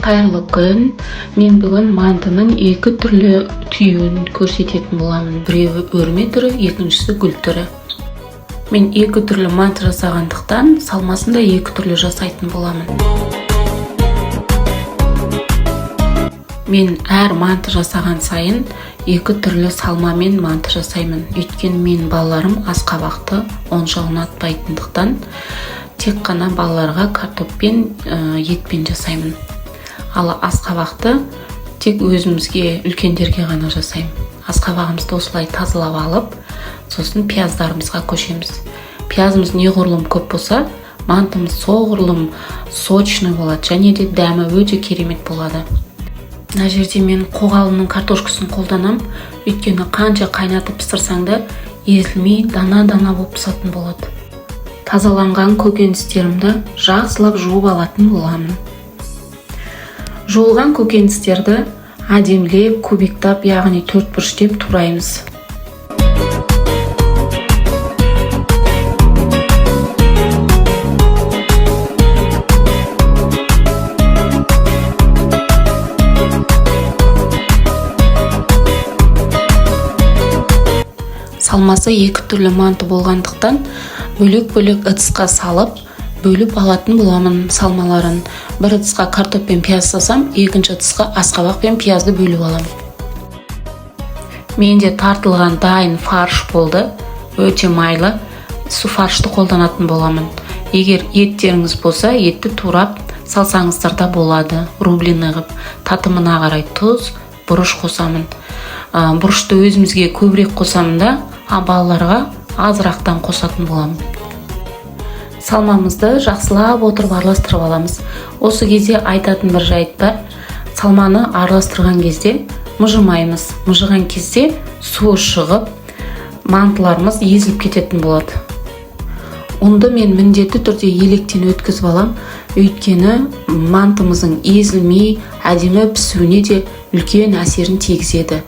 Қайырлы күн. Мен бүгін мантының екі түрлі түйін көрсететін боламын. Біреуі өрме түрі, екіншісі гүл түрі. Мен екі түрлі манты жасағандықтан салмасын да екі түрлі жасайтын боламын. Мен әр манты жасаған сайын екі түрлі салмамен манты жасаймын. Өйткені мен балаларым асқабақты онша ұнатпайтындықтан тек қана балаларға картоппен, етпен жасаймын. Ал асқабақты тек өзімізге, үлкендерге ғана жасаймын. Асқабағымызды осылай тазалап алып, сосын пияздарымызға көшеміз. Пиязымыз неғұрлым көп болса, мантымыз соғұрлым сочный болады, және де дәмі өте керемет болады. Мына жерде мен қоғалының картошкасын қолданам, өйткені қанша қайнатып пісірсаң да езілмей дана-дана болып пісетін болады. Тазаланған көкөністерімді жақсылап жуып алатын боламын. Жуылған көкөністерді әдемілеп, кубиктап, яғни төртбұрыштеп тураймыз. Салмасы екі түрлі манты болғандықтан бөлек-бөлек ыдысқа салып, бөліп алатын боламын салмаларын. Бір ыдысқа картоп пен пияз салсам, екінші ыдысқа асқабақ пен пиязды бөліп аламын. Менде тартылған дайын фарш болды, өте майлы. Су фаршты қолданатын боламын. Егер еттеріңіз болса, етті турап салсаңыздар да болады. Рублиный қып, татымына қарай тұз, бұрыш қосамын. Бұрышты өзімізге көбірек қосамын да, балаларға азырақтан қосатын боламын. Салмамызды жақсылап отырып араластырып аламыз. Осы кезде айтатын бір жайт бар. Салманы араластырған кезде мыжымаймыз. Мыжыған кезде су шығып, мантыларымыз езіліп кететін болады. Онда мен міндетті түрде електен өткізіп алам, өйткені мантымыздың езілмей, әдемі пісуіне де үлкен әсерін тигізеді.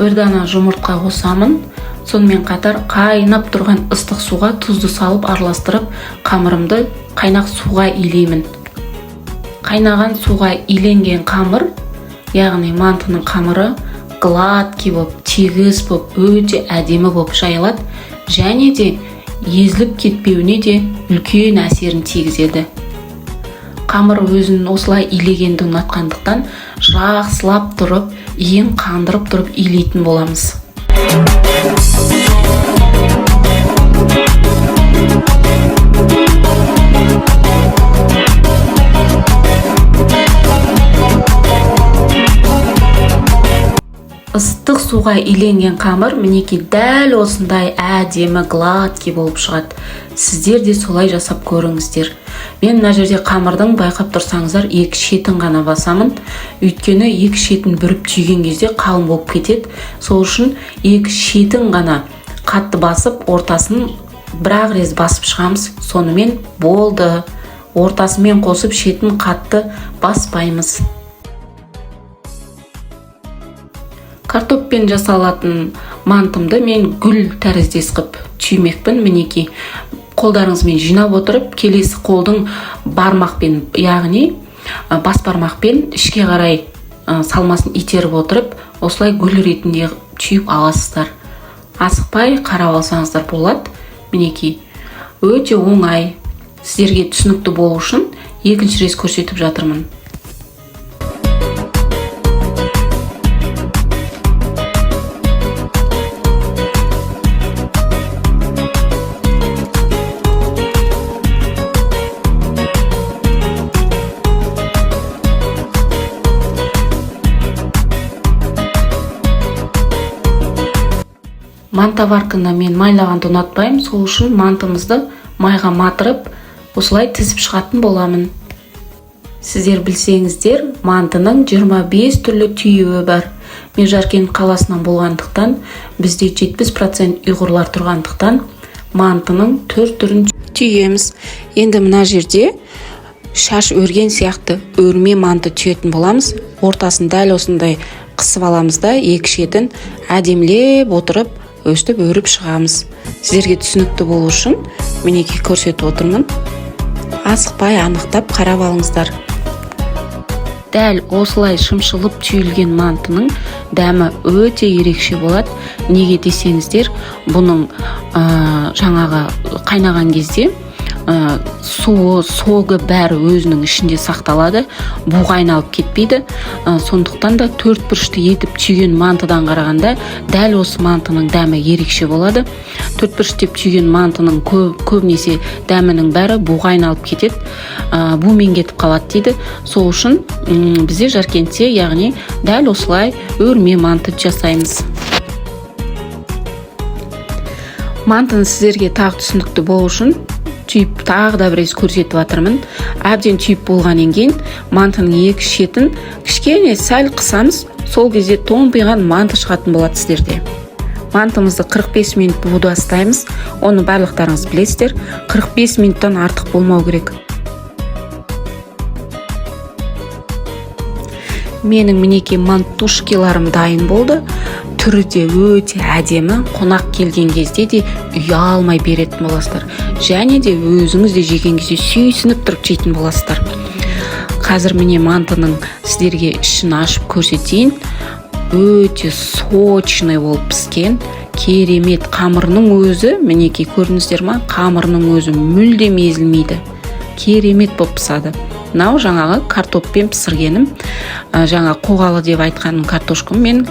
Бір дана жұмыртқа қосамын, сонымен қатар қайнап тұрған ыстық суға тұзды салып араластырып, қамырымды қайнақ суға илеймін. Қайнаған суға иленген қамыр, яғни мантының қамыры гладкий болып, тегіс болып, өте әдемі болып жайылады, және де езіліп кетпеуіне де үлкен әсерін тигізеді. Қамыр өзін осылай илегенді ұнатқандықтан жақсылап тұрып, иін қандырып тұрып илейтін боламыз. Ыстық суға иленген қамыр мінекей дәл осындай әдемі гладкий болып шығады. Сіздер де солай жасап көріңіздер. Мен мына жерде қамырдың байқап тұрсаңыздар екі шетін ғана басамын. Өйткені екі шетін бүріп түйген кезде қалың болып кетеді. Сол үшін екі шетін ғана қатты басып, ортасын бір-ақ рет басып шығамыз. Сонымен болды. Ортасымен қосып шетін қатты баспаймыз. Картоппен жасалатын мантымды мен гүл тәріздес қып түймекпін. Мінекей қолдарыңызбен жинап отырып, келесі қолдың бармақпен, яғни бас бармақпен ішке қарай салмасын итеріп отырып, осылай гүл ретінде түйіп аласыздар. Асықпай қарап алсаңыздар болады. Мінекей өте оңай. Сіздерге түсінікті болу үшін екінші рет көрсетіп жатырмын. Мантаварканы мен майлағанды ұнатпаймын, сол үшін мантымызды майға матырып, осылай тізіп шығатын боламын. Сіздер білсеңіздер, мантының 25 түрлі түйеуі бар. Мен Жаркент қаласынан болғандықтан, бізде 70% ұйғырлар тұрғандықтан, мантының 4 түрін түйеміз. Енді мына жерде шаш өрген сияқты өрме манты түйетін боламыз. Ортасын дәл осындай қысып аламыз да екі шетін әдемілеп отырып өстіп өріп шығамыз. Сіздерге түсінікті болу үшін мінекей көрсетіп отырмын. Асықпай анықтап қарап алыңыздар. Дәл осылай шымшылып түйілген мантының дәмі өте ерекше болады. Неге десеңіздер, бұның жаңағы қайнаған кезде суы, согы бәрі өзінің ішінде сақталады, буға айналып кетпейді. Сондықтан да төрт бұрышты етіп түйген мантыдан қарағанда дәл осы мантының дәмі ерекше болады. Төрт бұрыштеп түйген мантының көбінесе дәмінің бәрі буға айналып кетеді, бумен кетіп қалады дейді. Сол үшін бізде Жаркентте, яғни дәл осылай өрме манты жасаймыз. Мантыны сіздерге тағы түсінікті болу үшін түйіп тағы да бір рет көрсетіп жатырмын. Әбден түйіп болғаннан кейін мантының екі шетін кішкене сәл қысамыз, сол кезде томпиған манты шығатын болады сіздерде. Мантымызды 45 минут бууда ұстаймыз. Оны барлықтарыңыз білесіздер. 45 минуттан артық болмау керек. Менің мінекей мантушкиларым дайын болды. Түрі де өте әдемі, қонақ келген кезде де ұялмай беретін боласыздар. Және де өзіңіз де жеген кезде сүйсініп тұрып жейтін боласыздар. Қазір міне мантының сіздерге ішін ашып көрсетейін. Өте сочный болып піскен, керемет. Қамырының өзі, мінекей көрдіңіздер ме? Қамырының өзі мүлдем езілмейді. Керемет болып пісады. Мынау жаңағы картоппен пісіргенім, жаңа қоғалы деп айтқаным картошкам мен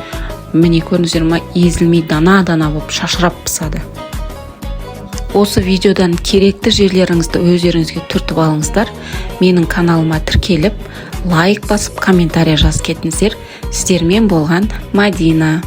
міне көрдіңіздер ме, езілмей дана-дана болып шашырап пісады. Осы видеодан керекті жерлеріңізді өздеріңізге түртіп алыңыздар. Менің каналыма тіркеліп, лайк басып, комментария жазып кетіңіздер. Сіздермен болған Мадина.